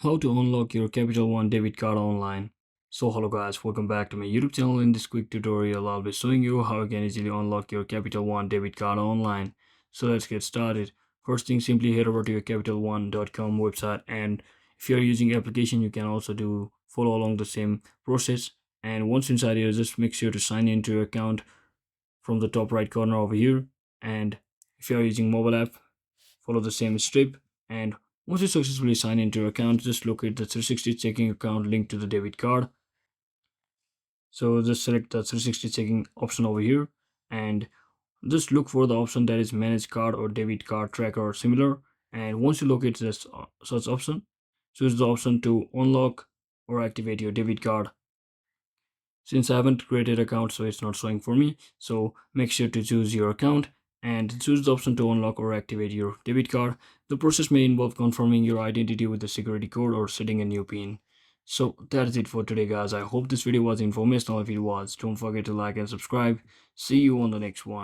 How to unlock your Capital One debit card online. So hello guys, welcome back to my YouTube channel. In this quick tutorial I'll be showing you how you can easily unlock your Capital One debit card online. So let's get started. First thing, simply head over to your capitalone.com website, and if you are using application you can also follow along the same process. And once inside here, just make sure to sign into your account from the top right corner over here. And if you are using mobile app, follow the same step. And once you successfully sign into your account, just locate the 360 checking account linked to the debit card. So just select the 360 checking option over here, and just look for the option that is manage card or debit card tracker or similar. And once you locate this such option, choose the option to unlock or activate your debit card. Since I haven't created account, so it's not showing for me, so make sure to choose your account and choose the option to unlock or activate your debit card. The process may involve confirming your identity with the security code or setting a new pin. So that's it for today guys. I hope this video was informational. If it was, don't forget to like and subscribe. See you on the next one.